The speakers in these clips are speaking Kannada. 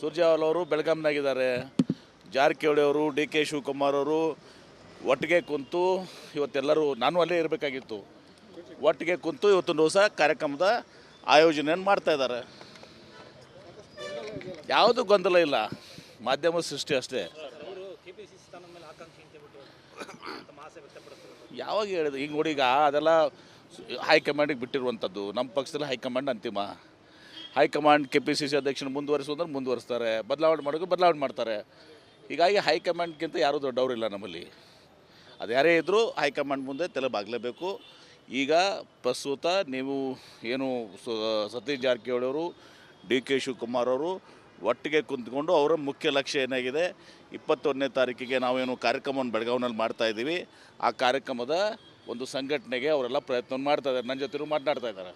ಸುರ್ಜೇವಾಲ ಅವರು ಬೆಳಗಾಂನಾಗಿದ್ದಾರೆ. ಜಾರಕಿಹೊಳಿ ಅವರು, ಡಿ ಕೆ ಶಿವಕುಮಾರ್ ಅವರು ಒಟ್ಟಿಗೆ ಕುಂತು ಇವತ್ತೆಲ್ಲರೂ, ನಾನು ಅಲ್ಲೇ ಇರಬೇಕಾಗಿತ್ತು, ಒಟ್ಟಿಗೆ ಕುಂತು ಇವತ್ತೊಂದು ಹೊಸ ಕಾರ್ಯಕ್ರಮದ ಆಯೋಜನೆಯನ್ನು ಮಾಡ್ತಾಯಿದ್ದಾರೆ. ಯಾವುದೂ ಗೊಂದಲ ಇಲ್ಲ, ಮಾಧ್ಯಮ ಸೃಷ್ಟಿ ಅಷ್ಟೇ. ಯಾವಾಗ ಹೇಳಿದೆ ಈಗ ನೋಡಿ, ಈಗ ಅದೆಲ್ಲ ಹೈಕಮಾಂಡಿಗೆ ಬಿಟ್ಟಿರುವಂಥದ್ದು. ನಮ್ಮ ಪಕ್ಷದಲ್ಲಿ ಹೈಕಮಾಂಡ್ ಅಂತಿಮ. ಹೈಕಮಾಂಡ್ KPCC ಅಧ್ಯಕ್ಷನ ಮುಂದುವರಿಸೋದ್ರೆ ಮುಂದುವರಿಸ್ತಾರೆ, ಬದಲಾವಣೆ ಮಾಡೋದು ಬದಲಾವಣೆ ಮಾಡ್ತಾರೆ. ಹೀಗಾಗಿ ಹೈಕಮಾಂಡ್ಗಿಂತ ಯಾರೂ ದೊಡ್ಡವರಿಲ್ಲ ನಮ್ಮಲ್ಲಿ. ಅದು ಯಾರೇ ಇದ್ದರೂ ಹೈಕಮಾಂಡ್ ಮುಂದೆ ತಲೆ ಬಾಗಲೇಬೇಕು. ಈಗ ಪ್ರಸ್ತುತ ನೀವು ಏನು ಸತೀಶ್ ಜಾರಕಿಹೊಳಿ ಅವರು, ಡಿ ಕೆ ಶಿವಕುಮಾರ್ ಅವರು ಒಟ್ಟಿಗೆ ಕುಂತ್ಕೊಂಡು ಅವರ ಮುಖ್ಯ ಲಕ್ಷ್ಯ ಏನಾಗಿದೆ, 21ನೇ ತಾರೀಕಿಗೆ ನಾವೇನು ಕಾರ್ಯಕ್ರಮವನ್ನು ಬೆಳಗಾವಿನಲ್ಲಿ ಮಾಡ್ತಾಯಿದ್ದೀವಿ. ಆ ಕಾರ್ಯಕ್ರಮದ ಒಂದು ಸಂಘಟನೆಗೆ ಅವರೆಲ್ಲ ಪ್ರಯತ್ನ ಮಾಡ್ತಾ ಇದ್ದಾರೆ. ನನ್ನ ಜೊತೆ ಮಾತನಾಡ್ತಾ ಇದ್ದಾರೆ.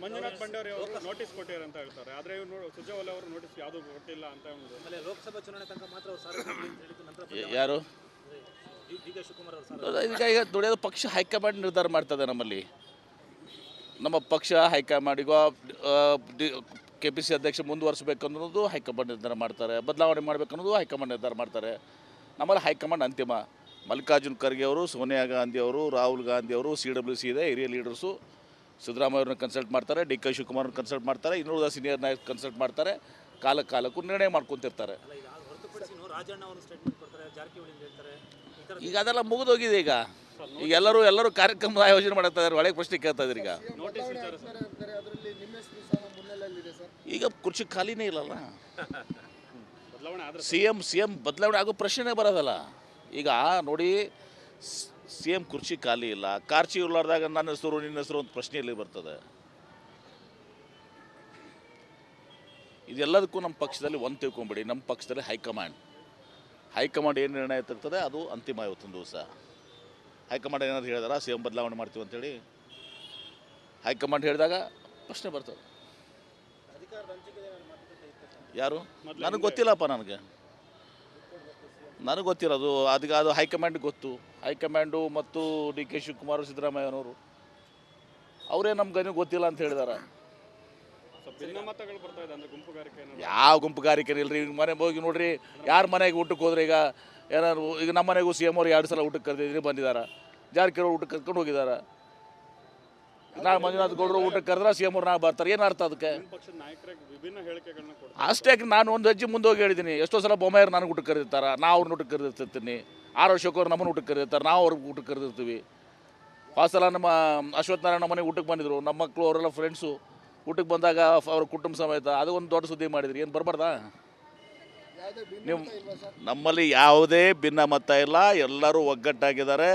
ಮಂಜುನಾಥ್ ಬಂಡಾರಿ ಅವರು ನೋಟಿಸ್ ಕೊಟ್ಟಿದ್ದಾರೆ ಅಂತ ಹೇಳ್ತಾರೆ, ಆದರೆ ಸುರ್ಜೇವಾಲ ಅವರು ನೋಟಿಸ್ ಯಾವುದೂ ಕೊಟ್ಟಿಲ್ಲ ಅಂತ. ಲೋಕಸಭಾ ಚುನಾವಣೆ ತನಕ ಮಾತ್ರ ಯಾರು ಈಗ ದುಡಿಯೋದು ಪಕ್ಷ ಹೈಕಮಾಂಡ್ ನಿರ್ಧಾರ ಮಾಡ್ತದೆ. ನಮ್ಮಲ್ಲಿ ನಮ್ಮ ಪಕ್ಷ ಹೈಕಮಾಂಡಿಗೂ KPCC ಅಧ್ಯಕ್ಷ ಮುಂದುವರಿಸಬೇಕು ಅನ್ನೋದು ಹೈಕಮಾಂಡ್ ನಿರ್ಧಾರ ಮಾಡ್ತಾರೆ, ಬದಲಾವಣೆ ಮಾಡಬೇಕು ಅನ್ನೋದು ಹೈಕಮಾಂಡ್ ನಿರ್ಧಾರ ಮಾಡ್ತಾರೆ. ನಮ್ಮಲ್ಲಿ ಹೈಕಮಾಂಡ್ ಅಂತಿಮ. ಮಲ್ಲಿಕಾರ್ಜುನ್ ಖರ್ಗೆ ಅವರು, ಸೋನಿಯಾ ಗಾಂಧಿ ಅವರು, ರಾಹುಲ್ ಗಾಂಧಿ ಅವರು, CWC ಇದೆ, ಹಿರಿಯ ಲೀಡರ್ಸು, ಸಿದ್ದರಾಮಯ್ಯ ಅವ್ರನ್ನ ಕನ್ಸಲ್ಟ್ ಮಾಡ್ತಾರೆ, ಡಿ ಕೆ ಶಿವಕುಮಾರ್ನ ಕನ್ಸಲ್ಟ್ ಮಾಡ್ತಾರೆ, ಇನ್ನುಳಿದ ಸೀನಿಯರ್ ನಾಯಕ ಕನ್ಸಲ್ಟ್ ಮಾಡ್ತಾರೆ. ಕಾಲಕ್ಕೂ ನಿರ್ಣಯ ಮಾಡ್ಕೊತಿರ್ತಾರೆ. ಈಗ ಅದೆಲ್ಲ ಮುಗಿದೋಗಿದೆ. ಈಗ ಎಲ್ಲರೂ ಕಾರ್ಯಕ್ರಮದ ಆಯೋಜನೆ ಮಾಡ್ತಾ ಇದ್ದಾರೆ. ಒಳಗೆ ಪ್ರಶ್ನೆ ಕೇಳ್ತಾ ಇದ್ದಾರೆ. ಈಗ ಕುರ್ಚಿ ಖಾಲಿನೇ ಇಲ್ಲಲ್ಲ. CM ಬದಲಾವಣೆ ಆಗೋ ಪ್ರಶ್ನೆ ಬರೋದಲ್ಲ. ಈಗ ನೋಡಿ, CM ಕುರ್ಚಿ ಖಾಲಿ ಇಲ್ಲ, ಕಾರ್ಚಿ ಇರ್ಲಾರ್ದಾಗ ನನ್ನ ಹೆಸರು ನಿನ್ನ ಹೆಸರು ಒಂದು ಪ್ರಶ್ನೆಯಲ್ಲಿ ಬರ್ತದೆ. ಇದೆಲ್ಲದಕ್ಕೂ ನಮ್ಮ ಪಕ್ಷದಲ್ಲಿ ಒಂದು ತಿಳ್ಕೊಂಬಿಡಿ, ನಮ್ಮ ಪಕ್ಷದಲ್ಲಿ ಹೈಕಮಾಂಡ್ ಏನು ನಿರ್ಣಯ ತರ್ತದೆ ಅದು ಅಂತಿಮ. ಇವತ್ತೊಂದು ದಿವಸ ಹೈಕಮಾಂಡ್ ಏನಾದ್ರು ಹೇಳಿದಾರ CM ಬದಲಾವಣೆ ಮಾಡ್ತೀವಿ ಅಂತೇಳಿ? ಹೈಕಮಾಂಡ್ ಹೇಳಿದಾಗ ಪ್ರಶ್ನೆ ಬರ್ತದೆ. ಯಾರು? ನನಗೆ ಗೊತ್ತಿಲ್ಲಪ್ಪ. ನನಗೆ ಗೊತ್ತಿರೋದು ಅದು ಹೈಕಮಾಂಡ್ ಗೊತ್ತು. ಹೈಕಮಾಂಡು ಮತ್ತು ಡಿ ಕೆ ಶಿವಕುಮಾರ್, ಸಿದ್ದರಾಮಯ್ಯನವರು ಅವರೇ ನಮ್ಗೆ ಗೊತ್ತಿಲ್ಲ ಅಂತ ಹೇಳಿದಾರೆ. ಯಾವ ಗುಂಪುಗಾರಿಕೆ ಇಲ್ರಿ. ಮನೆಗೆ ಹೋಗಿ ನೋಡ್ರಿ, ಯಾರ ಮನೆಗೆ ಊಟಕ್ಕೆ ಹೋದ್ರೆ ಈಗ ಏನಾದ್ರು, ಈಗ ನಮ್ಮ ಮನೆಗೂ CM ಅವ್ರು 2 ಸಲ ಊಟಕ್ಕೆ ಕರೆದಿದ್ದೀನಿ, ಬಂದಿದ್ದಾರೆ. ಜಾರಕಿಹೊಳಿ ಊಟಕ್ಕೆ ಕರ್ಕೊಂಡು ಹೋಗಿದ್ದಾರೆ. ನಾಳೆ ಮಂಜುನಾಥ್ ಗೌಡರು ಊಟಕ್ಕೆ ಕರೆದ್ರೆ CM ಅವ್ರು ನಾಳೆ ಬರ್ತಾರೆ. ಏನು ಅರ್ಥ ಅದಕ್ಕೆ? ಅಷ್ಟೇ. ನಾನು ಒಂದು ಹೆಜ್ಜೆ ಮುಂದೆ ಹೋಗಿ ಹೇಳಿದ್ದೀನಿ. ಎಷ್ಟೋ ಸಲ ಬೊಮ್ಮಾಯರು ನನಗೆ ಊಟಕ್ಕೆ ಕರೆದಿರ್ತಾರೆ, ನಾವು ಅವ್ರನ್ನ ಊಟಕ್ಕೆ ಕರೆದಿರ್ತೀನಿ. ಆರ್ ಅಶೋಕ್ ಅವ್ರು ನಮ್ಮನ್ನು ಊಟಕ್ಕೆ ಕರೆದಿರ್ತಾರೆ, ನಾವು ಅವ್ರಿಗೆ ಊಟಕ್ಕೆ ಕರೆದಿರ್ತೀವಿ. ಆ ಸಲ ನಮ್ಮ ಅಶ್ವಥ್ ನಾರಾಯಣ ಮನೆಗೆ ಊಟಕ್ಕೆ ಬಂದಿದ್ರು. ನಮ್ಮ ಮಕ್ಕಳು ಅವರೆಲ್ಲ ಫ್ರೆಂಡ್ಸು ಊಟಕ್ಕೆ ಬಂದಾಗ ಅವ್ರ ಕುಟುಂಬ ಸಮೇತ ಅದು ಒಂದು ದೊಡ್ಡ ಸುದ್ದಿ ಮಾಡಿದ್ರಿ. ಏನು ಬರಬಾರ್ದಾ? ನೀವು ನಮ್ಮಲ್ಲಿ ಯಾವುದೇ ಭಿನ್ನಮತ ಇಲ್ಲ, ಎಲ್ಲರೂ ಒಗ್ಗಟ್ಟಾಗಿದ್ದಾರೆ.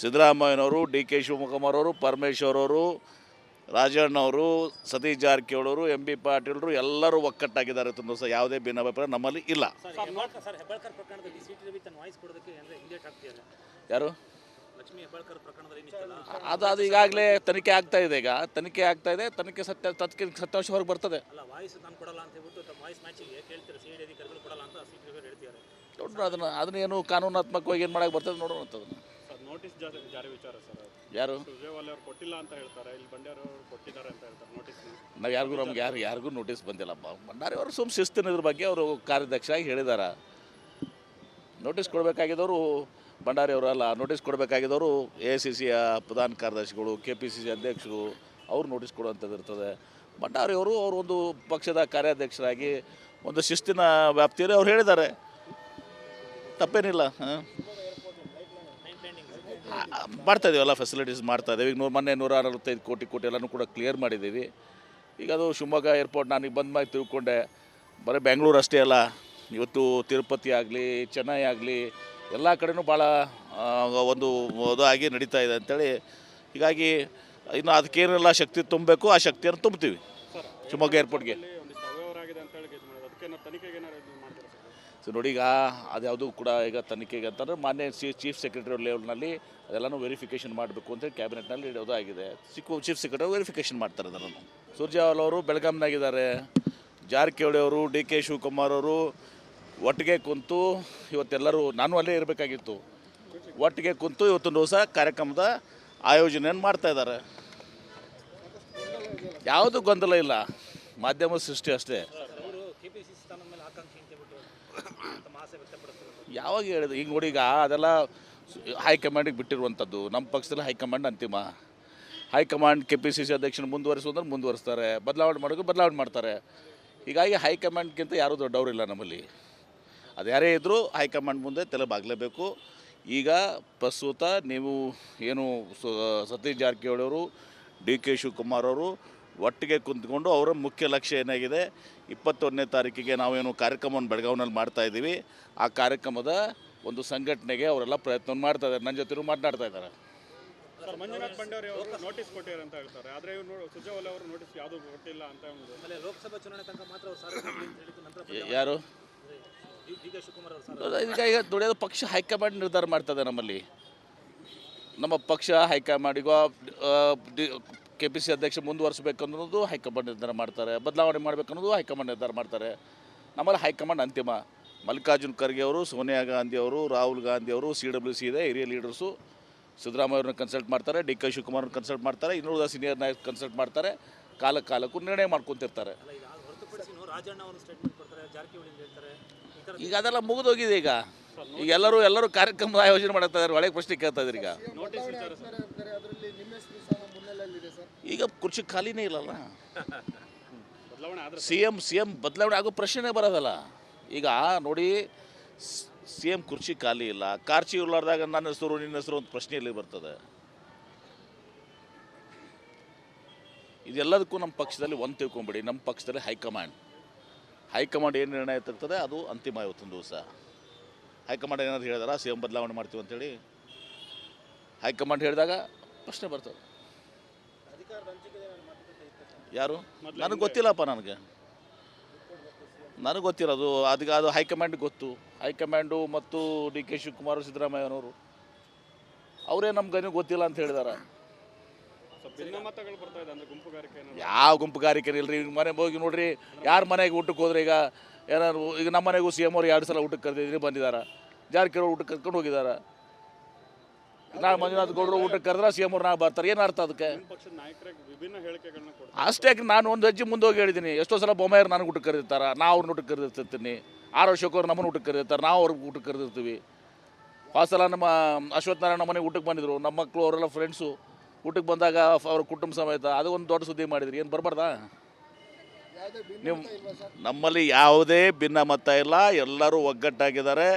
ಸಿದ್ದರಾಮಯ್ಯನವರು, ಡಿ ಕೆ ಶಿವಕುಮಾರ್ ಅವರು, ಪರಮೇಶ್ವರ್ ಅವರು, ರಾಜಣ್ಣವರು, ಸತೀಶ್ ಜಾರಕಿಹೊಳಿ ಅವರು, MB ಪಾಟೀಲ್ರು ಎಲ್ಲರೂ ಒಗ್ಗಟ್ಟಾಗಿದ್ದಾರೆ. ತುಂಬ ದಿವಸ ಯಾವುದೇ ಭಿನ್ನಾಭಿಪ್ರಾಯ ನಮ್ಮಲ್ಲಿ ಇಲ್ಲ. ಯಾರು? ಅದು ಈಗಾಗಲೇ ತನಿಖೆ ಆಗ್ತಾ ಇದೆ. ಈಗ ತನಿಖೆ ಆಗ್ತಾ ಇದೆ. ಸತ್ಯಾಂಶ ಹೊರಗೆ ಬರ್ತದೆ. ನೋಡ್ರಿ, ಅದನ್ನೇನು ಕಾನೂನಾತ್ಮಕವಾಗಿ ಏನು ಮಾಡಕ್ಕೆ ಬರ್ತದೆ ನೋಡೋಣ ಅಂತದನ್ನು. ನೋಟಿಸ್ ಜಾರಿ ವಿಚಾರ ಸರ್, ಯಾರು ಸುರ್ಜೇವಾಲ ಅವರು ಕೊಟ್ಟಿಲ್ಲ ಅಂತ ಹೇಳ್ತಾರೆ, ಇಲ್ಲಿ ಬಂಡಾರಿ ಅವರು ಕೊಟ್ಟಿದ್ದಾರೆ ಅಂತ ಹೇಳ್ತಾರೆ ನೋಟಿಸ್. ನಾವು ಯಾರಿಗೂ ನೋಟಿಸ್ ಬಂದಿಲ್ಲಪ್ಪ. ಬಂಡಾರಿ ಅವರು ಸುಮ್ಮ ಶಿಸ್ತಿನ ಇದ್ರ ಬಗ್ಗೆ ಅವರು ಕಾರ್ಯಾಧ್ಯಕ್ಷರಾಗಿ ಹೇಳಿದ್ದಾರೆ. ನೋಟಿಸ್ ಕೊಡಬೇಕಾಗಿದ್ದವರು ಬಂಡಾರಿ ಅವರು ಅಲ್ಲ. ನೋಟಿಸ್ ಕೊಡಬೇಕಾಗಿದ್ದವರು AICCಯ ಪ್ರಧಾನ ಕಾರ್ಯದರ್ಶಿಗಳು, KPCC ಅಧ್ಯಕ್ಷರು, ಅವ್ರು ನೋಟಿಸ್ ಕೊಡುವಂಥದ್ದು ಇರ್ತದೆ. ಬಂಡಾರಿ ಅವರು ಒಂದು ಪಕ್ಷದ ಕಾರ್ಯಾಧ್ಯಕ್ಷರಾಗಿ ಒಂದು ಶಿಸ್ತಿನ ವ್ಯಾಪ್ತಿಯಲ್ಲಿ ಅವ್ರು ಹೇಳಿದ್ದಾರೆ. ತಪ್ಪೇನಿಲ್ಲ. ಮಾಡ್ತಾಯಿದ್ದೀವಲ್ಲ, ಫೆಸಿಲಿಟೀಸ್ ಮಾಡ್ತಾಯಿದ್ದೀವಿ. ಈಗ ಮೊನ್ನೆ 165 ಕೋಟಿ ಎಲ್ಲನೂ ಕೂಡ ಕ್ಲಿಯರ್ ಮಾಡಿದ್ದೀವಿ. ಈಗ ಅದು ಶಿವಮೊಗ್ಗ ಏರ್ಪೋರ್ಟ್ ನಾನೀಗ ಬಂದ ಮೇಲೆ ತಿಳ್ಕೊಂಡೆ, ಬರೀ ಬೆಂಗಳೂರು ಅಷ್ಟೇ ಅಲ್ಲ, ಇವತ್ತು ತಿರುಪತಿ ಆಗಲಿ, ಚೆನ್ನೈ ಆಗಲಿ, ಎಲ್ಲ ಕಡೆನೂ ಭಾಳ ಒಂದು ಆಗಿ ನಡೀತಾ ಇದೆ ಅಂಥೇಳಿ. ಹೀಗಾಗಿ ಇನ್ನು ಅದಕ್ಕೇನೆಲ್ಲ ಶಕ್ತಿ ತುಂಬಬೇಕು, ಆ ಶಕ್ತಿಯನ್ನು ತುಂಬ್ತೀವಿ ಶಿವಮೊಗ್ಗ ಏರ್ಪೋರ್ಟ್ಗೆ. ಸೊ ನೋಡಿ, ಈಗ ಅದ್ಯಾವುದು ಕೂಡ ಈಗ ತನಿಖೆಗೆ ಅಂತಂದರೆ ಮಾನ್ಯ ಚೀಫ್ ಸೆಕ್ರೆಟರಿ ಲೆವೆಲ್ನಲ್ಲಿ ಅದೆಲ್ಲನೂ ವೆರಿಫಿಕೇಷನ್ ಮಾಡಬೇಕು ಅಂತೇಳಿ ಕ್ಯಾಬಿನೆಟ್ನಲ್ಲಿ ಇಡೋದು ಆಗಿದೆ. ಚೀಫ್ ಸೆಕ್ರೆಟರಿ ವೆರಿಫಿಕೇಷನ್ ಮಾಡ್ತಾರೆ ಅದನ್ನು. ಸುರ್ಜೇವಾಲ ಅವರು ಬೆಳಗಾಂನಾಗಿದ್ದಾರೆ. ಜಾರಕಿಹೊಳಿ ಅವರು, ಡಿ ಕೆ ಶಿವಕುಮಾರ್ ಅವರು ಒಟ್ಟಿಗೆ ಕುಂತು ಇವತ್ತೆಲ್ಲರೂ, ನಾನು ಅಲ್ಲೇ ಇರಬೇಕಾಗಿತ್ತು, ಒಟ್ಟಿಗೆ ಕುಂತು ಇವತ್ತೊಂದು ಹೊಸ ಕಾರ್ಯಕ್ರಮದ ಆಯೋಜನೆಯನ್ನು ಮಾಡ್ತಾಯಿದ್ದಾರೆ. ಯಾವುದೂ ಗೊಂದಲ ಇಲ್ಲ, ಮಾಧ್ಯಮ ಸೃಷ್ಟಿ ಅಷ್ಟೇ. ತಮ್ಮ ಆಸೆ ವ್ಯಕ್ತಪಡಿಸ್ತಾರೆ. ಯಾವಾಗ ಹೇಳಿದ್ರು ಈಗ ನೋಡಿ, ಈಗ ಅದೆಲ್ಲ ಹೈಕಮಾಂಡಿಗೆ ಬಿಟ್ಟಿರುವಂಥದ್ದು. ನಮ್ಮ ಪಕ್ಷದಲ್ಲಿ ಹೈಕಮಾಂಡ್ ಅಂತಿಮ. ಹೈಕಮಾಂಡ್ KPCC ಅಧ್ಯಕ್ಷನ ಮುಂದುವರಿಸೋದ್ರೆ ಮುಂದುವರಿಸ್ತಾರೆ, ಬದಲಾವಣೆ ಮಾಡೋದು ಬದಲಾವಣೆ ಮಾಡ್ತಾರೆ. ಹೀಗಾಗಿ ಹೈಕಮಾಂಡ್ಗಿಂತ ಯಾರೂ ದೊಡ್ಡವರಿಲ್ಲ ನಮ್ಮಲ್ಲಿ. ಅದು ಯಾರೇ ಇದ್ದರೂ ಹೈಕಮಾಂಡ್ ಮುಂದೆ ತಲೆ ಬಾಗಲೇಬೇಕು. ಈಗ ಪ್ರಸ್ತುತ ನೀವು ಏನು ಸತೀಶ್ ಜಾರಕಿಹೊಳಿ ಅವರು, DK ಶಿವಕುಮಾರ್ ಅವರು ಒಟ್ಟಿಗೆ ಕುಂತ್ಕೊಂಡು ಅವರ ಮುಖ್ಯ ಲಕ್ಷ್ಯ ಏನಾಗಿದೆ, 21ನೇ ತಾರೀಕಿಗೆ ನಾವೇನು ಕಾರ್ಯಕ್ರಮವನ್ನು ಬೆಳಗಾವಿನಲ್ಲಿ ಮಾಡ್ತಾಯಿದ್ದೀವಿ, ಆ ಕಾರ್ಯಕ್ರಮದ ಒಂದು ಸಂಘಟನೆಗೆ ಅವರೆಲ್ಲ ಪ್ರಯತ್ನವನ್ನು ಮಾಡ್ತಾ ಇದ್ದಾರೆ. ನನ್ನ ಜೊತೆ ಮಾತನಾಡ್ತಾ ಇದ್ದಾರೆ. ಸರ್, ಮಂಜುನಾಥ್ ಬಂಡಾರಿ ಅವರು ನೋಟಿಸ್ ಕೊಟ್ಟಿದ್ದಾರೆ ಅಂತ ಹೇಳ್ತಾರೆ. ಆದರೆ ಇವರು ಸುರ್ಜೇವಾಲ ಅವರು ನೋಟಿಸ್ ಯಾವುದು ಕೊಟ್ಟಿಲ್ಲ ಅಂತ ಒಂದು. ಆಮೇಲೆ ಲೋಕಸಭಾ ಚುನಾವಣೆ ತನಕ ಮಾತ್ರ ಅವರು ಸಾರ್ವಜನಿಕ ಅಂತ ಹೇಳಿದ್ದು ನಂತರ ಯಾರು DK ಶಿವಕುಮಾರ್ ಅವರು ಈಗ ದುಡಿಯೋದು ಪಕ್ಷ ಹೈಕಮಾಂಡ್ ನಿರ್ಧಾರ ಮಾಡ್ತದೆ. ನಮ್ಮಲ್ಲಿ ನಮ್ಮ ಪಕ್ಷ ಹೈಕಮಾಂಡಿಗೋ KPCC ಅಧ್ಯಕ್ಷ ಮುಂದುವರಿಸಬೇಕು ಅನ್ನೋದು ಹೈಕಮಾಂಡ್ ನಿರ್ಧಾರ ಮಾಡ್ತಾರೆ, ಬದಲಾವಣೆ ಮಾಡಬೇಕು ಅನ್ನೋದು ಹೈಕಮಾಂಡ್ ನಿರ್ಧಾರ ಮಾಡ್ತಾರೆ. ನಮ್ಮಲ್ಲಿ ಹೈಕಮಾಂಡ್ ಅಂತಿಮ. ಮಲ್ಲಿಕಾರ್ಜುನ್ ಖರ್ಗೆ ಅವರು, ಸೋನಿಯಾ ಗಾಂಧಿ ಅವರು, ರಾಹುಲ್ ಗಾಂಧಿ ಅವರು, CWC ಇದೆ ಹಿರಿಯ ಲೀಡರ್ಸು, ಸಿದ್ದರಾಮಯ್ಯ ಅವ್ರನ್ನ ಕನ್ಸಲ್ಟ್ ಮಾಡ್ತಾರೆ, DK ಶಿವಕುಮಾರ್ನ ಕನ್ಸಲ್ಟ್ ಮಾಡ್ತಾರೆ, ಇನ್ನೂರು ಸೀನಿಯರ್ ನಾಯಕ ಕನ್ಸಲ್ಟ್ ಮಾಡ್ತಾರೆ. ಕಾಲಕ್ಕೂ ನಿರ್ಣಯ ಮಾಡ್ಕೊತಿರ್ತಾರೆ. ಅಲ್ಲ, ಇದು ಹೊರತುಪಡಿಸಿ ರಾಜಣ್ಣ ಅವರು ಸ್ಟೇಟ್ಮೆಂಟ್ ಕೊಡ್ತಾರೆ, ಜಾರಕಿಹೊಳಿ ಹೇಳ್ತಾರೆ. ಈಗ ಅದೆಲ್ಲ ಮುಗಿದೋಗಿದೆ. ಈಗ ಎಲ್ಲರೂ ಕಾರ್ಯಕ್ರಮದ ಆಯೋಜನೆ ಮಾಡ್ತಾ ಇದ್ದಾರೆ. ಒಳಗೆ ಪ್ರಶ್ನೆ ಕೇಳ್ತಾ ಇದ್ದಾರೆ. ಈಗ ನೋಟಿಸ್ ವಿಚಾರ ಸರ್. ಈಗ ಕುರ್ಚಿ ಖಾಲಿನೇ ಇಲ್ಲಲ್ಲ. ಬದಲಾವಣೆ ಆದರೆ CM ಬದಲಾವಣೆ ಆಗೋ ಪ್ರಶ್ನೆನೇ ಬರೋದಲ್ಲ. ಈಗ ನೋಡಿ, CM ಕುರ್ಚಿ ಖಾಲಿ ಇಲ್ಲ, ಕಾರ್ಚಿ ಇರ್ಲಾರ್ದಾಗ ನನ್ನ ಹೆಸರು ನಿನ್ನ ಹೆಸರು ಅಂತ ಪ್ರಶ್ನೆಯಲ್ಲಿ ಬರ್ತದೆ. ಇದೆಲ್ಲದಕ್ಕೂ ನಮ್ಮ ಪಕ್ಷದಲ್ಲಿ ಒಂದು ತಿಳ್ಕೊಂಬಿಡಿ, ನಮ್ಮ ಪಕ್ಷದಲ್ಲಿ ಹೈಕಮಾಂಡ್ ಏನು ನಿರ್ಣಯ ತರ್ತದೆ ಅದು ಅಂತಿಮ. ಇವತ್ತೊಂದು ದಿವಸ ಹೈಕಮಾಂಡ್ ಏನಾದ್ರು ಹೇಳಿದಾರ CM ಬದಲಾವಣೆ ಮಾಡ್ತೀವಿ ಅಂಥೇಳಿ? ಹೈಕಮಾಂಡ್ ಹೇಳಿದಾಗ ಪ್ರಶ್ನೆ ಬರ್ತದೆ. ಯಾರು? ನನಗೆ ಗೊತ್ತಿಲ್ಲಪ್ಪ. ನನಗೆ ಗೊತ್ತಿರೋದು ಅದು ಹೈಕಮಾಂಡ್ಗೆ ಗೊತ್ತು. ಹೈಕಮಾಂಡು ಮತ್ತು DK ಶಿವಕುಮಾರ್, ಸಿದ್ದರಾಮಯ್ಯನವರು ಅವರೇ ನಮ್ಗೆ ಗೊತ್ತಿಲ್ಲ ಅಂತ ಹೇಳಿದಾರೆ. ಭಿನ್ನಮತಗಳು ಬರ್ತಾ ಇದೆ ಅಂದರೆ ಗುಂಪುಗಾರಿಕೆ. ಯಾವ ಗುಂಪುಗಾರಿಕೆ ಇಲ್ರಿ. ಈಗ ಮನೆಗೆ ಹೋಗಿ ನೋಡ್ರಿ, ಯಾರ ಮನೆಗೆ ಊಟಕ್ಕೆ ಹೋದ್ರೆ ಈಗ ಏನಾದ್ರು, ಈಗ ನಮ್ಮ ಮನೆಗೂ CM ಅವ್ರು 2 ಸಲ ಊಟಕ್ಕೆ ಕರೆದಿದ್ದೀನಿ, ಬಂದಿದ್ದಾರೆ. ಜಾರಕಿಹೊಳಿ ಊಟಕ್ಕೆ ಕರ್ಕೊಂಡು ಹೋಗಿದ್ದಾರೆ. ನಾಳೆ ಮಂಜುನಾಥ್ ಗೌಡರು ಊಟಕ್ಕೆ ಕರೆದ್ರೆ CM ಅವ್ರು ನಾಳೆ ಬರ್ತಾರೆ. ಏನು ಅರ್ಥ ಅದಕ್ಕೆ? ಪಕ್ಷದ ನಾಯಕರಿಗೆ ವಿಭಿನ್ನ ಹೇಳಿಕೆಗಳನ್ನ ಕೊಡ್ತಾರೆ. ಅಷ್ಟೇ. ನಾನು ಒಂದು ಹೆಜ್ಜೆ ಮುಂದೆ ಹೋಗಿ ಹೇಳಿದ್ದೀನಿ. ಎಷ್ಟೋ ಸಲ ಬೊಮ್ಮಾಯಿರು ನನಗೆ ಊಟಕ್ಕೆ ಕರೆದಿರ್ತಾರೆ, ನಾವು ಅವ್ರನ್ನ ಊಟಕ್ಕೆ ಕರೆದಿರ್ತೀನಿ. ಆರ್ ಅಶೋಕ್ ಅವ್ರು ನಮ್ಮನ್ನು ಊಟಕ್ಕೆ ಕರೆದಿರ್ತಾರೆ, ನಾವು ಅವ್ರಿಗೆ ಊಟಕ್ಕೆ ಕರೆದಿರ್ತೀವಿ. ಆ ಸಲ ನಮ್ಮ ಅಶ್ವಥ್ ನಾರಾಯಣ ಮನೆಗೆ ಊಟಕ್ಕೆ ಬಂದಿದ್ರು. ನಮ್ಮ ಮಕ್ಕಳು ಅವರೆಲ್ಲ ಫ್ರೆಂಡ್ಸು ಊಟಕ್ಕೆ ಬಂದಾಗ ಅವ್ರ ಕುಟುಂಬ ಸಮೇತ ಅದು ಒಂದು ದೊಡ್ಡ ಸುದ್ದಿ ಮಾಡಿದ್ರಿ. ಏನು ಬರಬಾರ್ದಾ? ನೀವು ನಮ್ಮಲ್ಲಿ ಯಾವುದೇ ಭಿನ್ನಮತ ಇಲ್ಲ, ಎಲ್ಲರೂ ಒಗ್ಗಟ್ಟಾಗಿದ್ದಾರೆ.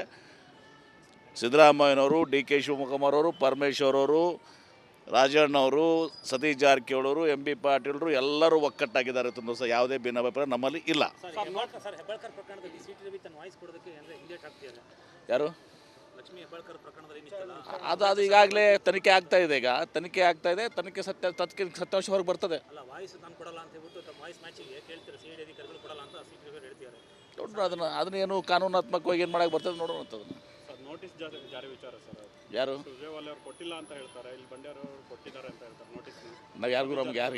ಸಿದ್ದರಾಮಯ್ಯನವರು, DK ಶಿವಕುಮಾರ್ ಅವರು, ಪರಮೇಶ್ವರ್ ಅವರು, ರಾಜಣ್ಣ ಅವರು, ಸತೀಶ್ ಜಾರಕಿಹೊಳಿ ಅವರು, MB ಪಾಟೀಲ್ರು ಎಲ್ಲರೂ ಒಗ್ಗಟ್ಟಾಗಿದ್ದಾರೆ. ತುಂಬ ಯಾವುದೇ ಭಿನ್ನಾಭಿಪ್ರಾಯ ನಮ್ಮಲ್ಲಿ ಇಲ್ಲ. ಸರ್, ಹೆಬ್ಬಾಳ್ಕರ್ ಪ್ರಕರಣದಲ್ಲಿ CT ರವಿ ತನ್ನ ವಾಯ್ಸ್ ಕೊಡೋದಕ್ಕೆ ಅಂದರೆ ಹಿಂದೇಟ್ ಹಾಕ್ತಿದ್ದಾರೆ. ಯಾರು? ಲಕ್ಷ್ಮೀ ಹೆಬ್ಬಾಳ್ಕರ್ ಪ್ರಕರಣದಲ್ಲಿ ಏನಿತ್ತಲ್ಲ, ಅದು ಈಗಾಗಲೇ ತನಿಖೆ ಆಗ್ತಾ ಇದೆ. ತನಿಖೆ ಸತ್ಯಾಂಶ ಹೊರಗೆ ಬರ್ತದೆ. ಅಲ್ಲ, ವಾಯ್ಸ್ ನಾನು ಕೊಡಲ್ಲ ಅಂತ ಹೇಳ್ಬಿಟ್ಟು ತಮ್ಮ ವಾಯ್ಸ್ ಮ್ಯಾಚಿಗೆ ಕೇಳ್ತಾರೆ CID ಅಧಿಕಾರಿಗಳು ಕೊಡಲ್ಲ ಅಂತ CT ರವಿ ಹೇಳ್ತಿದ್ದಾರೆ. ನೋಡ್ರಿ, ಅದನ್ನೇನು ಕಾನೂನಾತ್ಮಕವಾಗಿ ಏನು ಮಾಡಕ್ಕೆ ಬರ್ತದೆ ನೋಡೋಣ ಅಂತದ್ದು. ಸರ್, ನೋಟಿಸ್ ಜಾರಿ ವಿಚಾರ ಸರ್. ಯಾರು? ಸುರ್ಜೇವಾಲ ಅವರು ಕೊಟ್ಟಿಲ್ಲ ಅಂತ ಹೇಳ್ತಾರೆ, ಇಲ್ಲಿ ಬಂಡಾರಿ ಅವರು ಕೊಟ್ಟಿದ್ದಾರೆ ಅಂತ ಹೇಳ್ತಾರೆ ನೋಟಿಸ್ನ. ನಾವು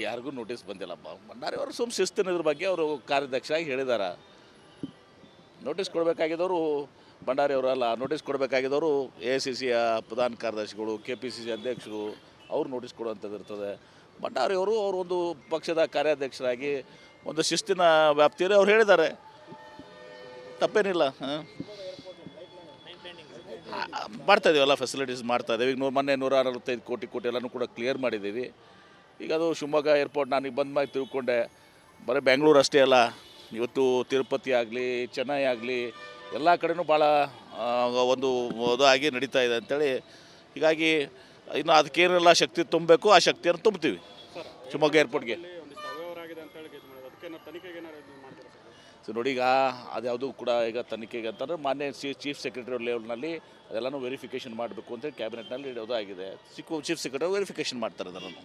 ಯಾರಿಗೂ ನೋಟಿಸ್ ಬಂದಿಲ್ಲಪ್ಪ. ಭಂಡಾರಿ ಅವರು ಶಿಸ್ತಿನ ಇದ್ರ ಬಗ್ಗೆ ಅವರು ಕಾರ್ಯಾಧ್ಯಕ್ಷರಾಗಿ ಹೇಳಿದ್ದಾರೆ. ನೋಟಿಸ್ ಕೊಡಬೇಕಾಗಿದ್ದವರು ಭಂಡಾರಿ ಅವರು ಅಲ್ಲ. ನೋಟಿಸ್ ಕೊಡಬೇಕಾಗಿದ್ದವರು AICCಯ ಪ್ರಧಾನ ಕಾರ್ಯದರ್ಶಿಗಳು, KPCC ಅಧ್ಯಕ್ಷರು, ಅವ್ರು ನೋಟಿಸ್ ಕೊಡುವಂಥದ್ದು ಇರ್ತದೆ. ಭಂಡಾರಿ ಅವರು ಒಂದು ಪಕ್ಷದ ಕಾರ್ಯಾಧ್ಯಕ್ಷರಾಗಿ ಒಂದು ಶಿಸ್ತಿನ ವ್ಯಾಪ್ತಿಯಲ್ಲಿ ಅವ್ರು ಹೇಳಿದ್ದಾರೆ. ತಪ್ಪೇನಿಲ್ಲ. ಮಾಡ್ತಾಯಿದ್ದೀವಿ, ಎಲ್ಲ ಫೆಸಿಲಿಟೀಸ್ ಮಾಡ್ತಾಯಿದ್ದೀವಿ. ಈಗ ಮೊನ್ನೆ 145 ಕೋಟಿ ಎಲ್ಲನೂ ಕೂಡ ಕ್ಲಿಯರ್ ಮಾಡಿದ್ದೀವಿ. ಈಗ ಅದು ಶಿವಮೊಗ್ಗ ಏರ್ಪೋರ್ಟ್ ನನಗೆ ಬಂದ ಮೇಲೆ ತಿಳ್ಕೊಂಡೆ, ಬರೀ ಬೆಂಗಳೂರು ಅಷ್ಟೇ ಅಲ್ಲ, ಇವತ್ತು ತಿರುಪತಿ ಆಗಲಿ, ಚೆನ್ನೈ ಆಗಲಿ ಎಲ್ಲ ಕಡೆನೂ ಭಾಳ ಒಂದು ಆಗಿ ನಡೀತಾ ಇದೆ ಅಂಥೇಳಿ. ಹೀಗಾಗಿ ಇನ್ನು ಅದಕ್ಕೇನೆಲ್ಲ ಶಕ್ತಿ ತುಂಬಬೇಕು, ಆ ಶಕ್ತಿಯನ್ನು ತುಂಬ್ತೀವಿ ಶಿವಮೊಗ್ಗ ಏರ್ಪೋರ್ಟ್ಗೆ. ಸೊ ನೋಡಿ, ಈಗ ಅದ್ಯಾವುದು ಕೂಡ ಈಗ ತನಿಖೆಗೆ ಅಂತಂದರೆ ಮಾನ್ಯ ಚೀಫ್ ಸೆಕ್ರೆಟರಿ ಲೆವೆಲ್ನಲ್ಲಿ ಅದೆಲ್ಲನೂ ವೆರಿಫಿಕೇಷನ್ ಮಾಡಬೇಕು ಅಂತೇಳಿ ಕ್ಯಾಬಿನೆಟ್ನಲ್ಲಿ ಇಡೋದಾಗಿದೆ. ಚೀಫ್ ಸೆಕ್ರೆಟರಿ ವೆರಿಫಿಕೇಷನ್ ಮಾಡ್ತಾರೆ ಅದನ್ನು.